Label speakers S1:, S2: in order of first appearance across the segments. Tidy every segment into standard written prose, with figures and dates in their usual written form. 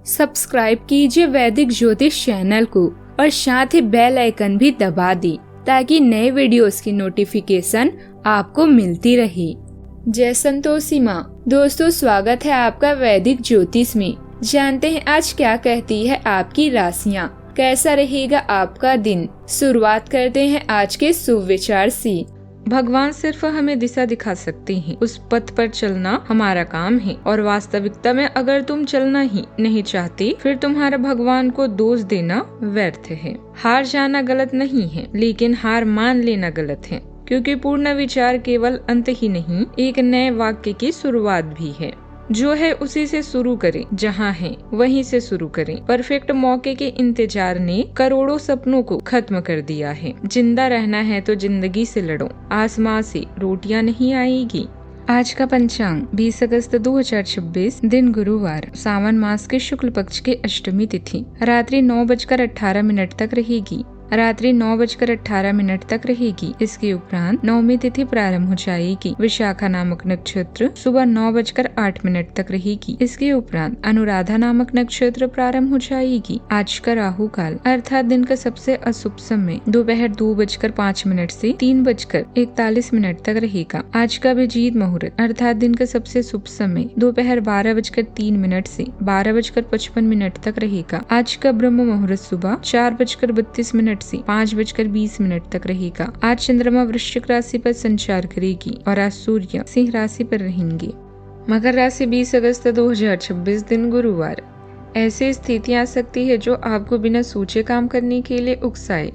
S1: Subscribe कीजिए वैदिक ज्योतिष चैनल को और साथ ही बेल आइकन भी दबा दी ताकि नए वीडियोस की नोटिफिकेशन आपको मिलती रहे। जय संतोषी माँ। दोस्तों, स्वागत है आपका वैदिक ज्योतिष में। जानते हैं आज क्या कहती है आपकी राशियाँ, कैसा रहेगा आपका दिन। शुरुआत करते हैं आज के शुभ विचार से।
S2: भगवान सिर्फ हमें दिशा दिखा सकते हैं, उस पथ पर चलना हमारा काम है। और वास्तविकता में अगर तुम चलना ही नहीं चाहते, फिर तुम्हारा भगवान को दोष देना व्यर्थ है। हार जाना गलत नहीं है, लेकिन हार मान लेना गलत है, क्योंकि पूर्ण विचार केवल अंत ही नहीं, एक नए वाक्य की शुरुआत भी है। जो है उसी से शुरू करें, जहाँ है वहीं से शुरू करें। परफेक्ट मौके के इंतजार ने करोड़ों सपनों को खत्म कर दिया है। जिंदा रहना है तो जिंदगी से लड़ो, आसमां से रोटियां नहीं आएगी। आज का पंचांग 20 अगस्त 2026, दिन गुरुवार, सावन मास के शुक्ल पक्ष की अष्टमी तिथि रात्रि 9:18 तक रहेगी। रात्रि 9:18 तक रहेगी। इसके उपरांत नवमी तिथि प्रारंभ हो जाएगी। विशाखा नामक नक्षत्र सुबह 9:08 तक रहेगी। इसके उपरांत अनुराधा नामक नक्षत्र प्रारंभ हो जाएगी। आज का राहु काल अर्थात दिन का सबसे अशुभ समय दोपहर 2:05 से 3:41 तक रहेगा। आज का अभिजीत मुहूर्त अर्थात दिन का सबसे शुभ समय दोपहर 12:03 से 12:55 तक रहेगा। आज का ब्रह्म मुहूर्त सुबह 4:32 से 5:20 तक रहेगा। आज चंद्रमा वृश्चिक राशि पर संचार करेगी और आज सूर्य सिंह राशि पर रहेंगे। मकर राशि 20 अगस्त 2026, दिन गुरुवार। ऐसी स्थिति आ सकती है जो आपको बिना सोचे काम करने के लिए उकसाए।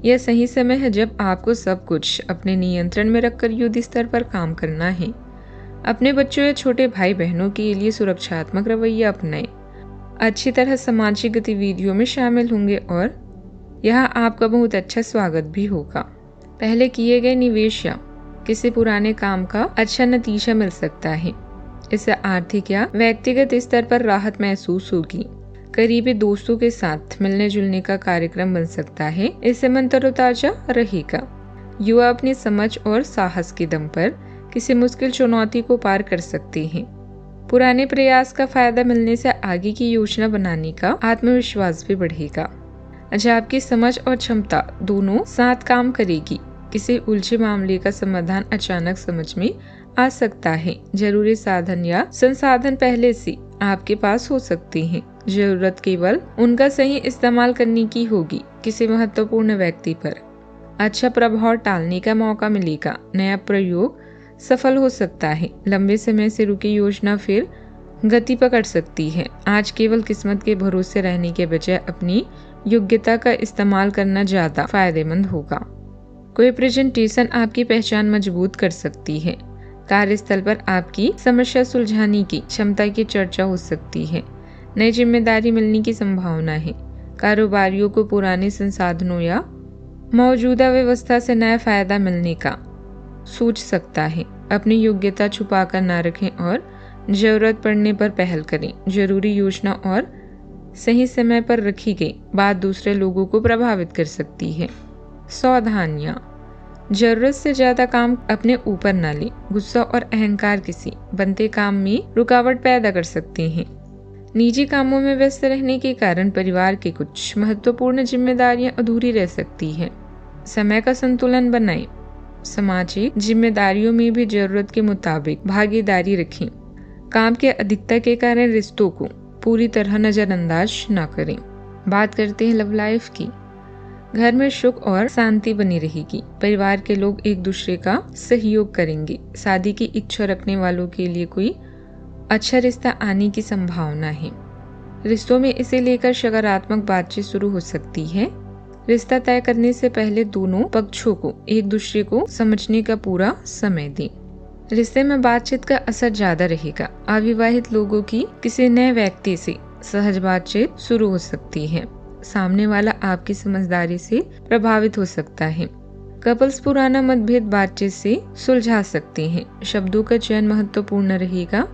S2: यह सही समय है जब आपको सब कुछ अपने नियंत्रण में रखकर युद्ध स्तर पर काम करना है। अपने बच्चों या छोटे भाई बहनों के लिए सुरक्षात्मक रवैया अपनाएं। अच्छी तरह सामाजिक गतिविधियों में शामिल होंगे और यहाँ आपका बहुत अच्छा स्वागत भी होगा। पहले किए गए निवेश या किसी पुराने काम का अच्छा नतीजा मिल सकता है। इससे आर्थिक या व्यक्तिगत स्तर पर राहत महसूस होगी। करीबी दोस्तों के साथ मिलने जुलने का कार्यक्रम बन सकता है। इससे मन तरोताजा रहेगा। युवा अपनी समझ और साहस के दम पर किसी मुश्किल चुनौती को पार कर सकते हैं। पुराने प्रयास का फायदा मिलने से आगे की योजना बनाने का आत्मविश्वास भी बढ़ेगा। आज आपकी समझ और क्षमता दोनों साथ काम करेगी। किसी उलझे मामले का समाधान अचानक समझ में आ सकता है। जरूरी साधन या संसाधन पहले से आपके पास हो सकते हैं। जरूरत केवल उनका सही इस्तेमाल करने की होगी। किसी महत्वपूर्ण व्यक्ति पर अच्छा प्रभाव डालने का मौका मिलेगा। नया प्रयोग सफल हो सकता है। लंबे समय से रुकी योजना फिर गति पकड़ सकती है। आज केवल किस्मत के भरोसे रहने के बजाय अपनी योग्यता का इस्तेमाल करना ज्यादा फायदेमंद होगा। कोई प्रेजेंटेशन आपकी पहचान मजबूत कर सकती है। कार्यस्थल पर आपकी समस्या सुलझाने की क्षमता की चर्चा हो सकती है। नई जिम्मेदारी मिलने की संभावना है। कारोबारियों को पुराने संसाधनों या मौजूदा व्यवस्था से नया फायदा मिलने का सोच सकता है। अपनी योग्यता छुपा कर न रखें और जरूरत पड़ने पर पहल करें। जरूरी योजना और सही समय पर रखी गई बात दूसरे लोगों को प्रभावित कर सकती है। सावधानियां, जरूरत से ज्यादा काम अपने ऊपर न लें। गुस्सा और अहंकार किसी बनते काम में रुकावट पैदा कर सकते हैं। निजी कामों में व्यस्त रहने के कारण परिवार के कुछ महत्वपूर्ण जिम्मेदारियां अधूरी रह सकती है। समय का संतुलन बनाएं। सामाजिक जिम्मेदारियों में भी जरूरत के मुताबिक भागीदारी रखें। काम के अधिकता के कारण रिश्तों को पूरी तरह नजरअंदाज न करें। बात करते हैं लव लाइफ की। घर में सुख और शांति बनी रहेगी। परिवार के लोग एक दूसरे का सहयोग करेंगे। शादी की इच्छा रखने वालों के लिए कोई अच्छा रिश्ता आने की संभावना है। रिश्तों में इसे लेकर सकारात्मक बातचीत शुरू हो सकती है। रिश्ता तय करने से पहले दोनों पक्षों को एक दूसरे को समझने का पूरा समय दें। रिश्ते में बातचीत का असर ज्यादा रहेगा। अविवाहित लोगों की किसी नए व्यक्ति से सहज बातचीत शुरू हो सकती है। सामने वाला आपकी समझदारी से प्रभावित हो सकता है। कपल्स पुराना मतभेद बातचीत से सुलझा सकते हैं। शब्दों का चयन महत्वपूर्ण रहेगा।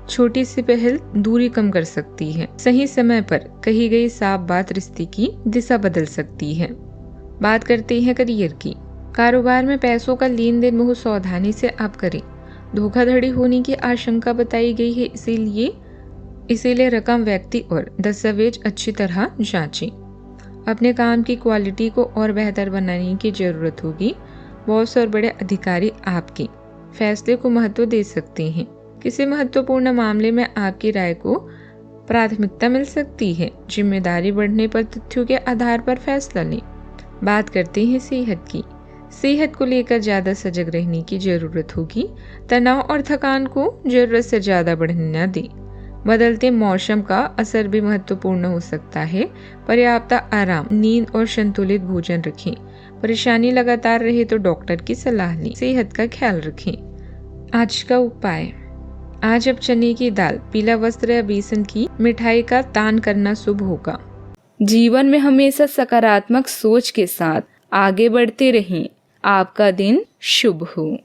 S2: छोटी सी पहल दूरी कम कर सकती है। सही समय पर कही गई साफ बात रिश्ते की दिशा बदल सकती है। बात करते हैं करियर की। कारोबार में पैसों का लेन देन बहुत सावधानी से आप करें। धोखाधड़ी होने की आशंका बताई गई है, इसीलिए इसीलिए रकम, व्यक्ति और दस्तावेज अच्छी तरह जांचें। अपने काम की क्वालिटी को और बेहतर बनाने की जरूरत होगी। बॉस और बड़े अधिकारी आपके फैसले को महत्व दे सकते हैं। किसी महत्वपूर्ण मामले में आपकी राय को प्राथमिकता मिल सकती है। जिम्मेदारी बढ़ने पर तथ्यों के आधार पर फैसला लें। बात करते हैं सेहत की। सेहत को लेकर ज्यादा सजग रहने की जरूरत होगी। तनाव और थकान को जरूरत से ज्यादा बढ़ने न दें। बदलते मौसम का असर भी महत्वपूर्ण हो सकता है। पर्याप्त आराम, नींद और संतुलित भोजन रखें। परेशानी लगातार रहे तो डॉक्टर की सलाह लें। सेहत का ख्याल रखें। आज का उपाय, आज अब चने की दाल, पीला वस्त्र या बेसन की मिठाई का दान करना शुभ होगा।
S1: जीवन में हमेशा सकारात्मक सोच के साथ आगे बढ़ते रहें। आपका दिन शुभ हो।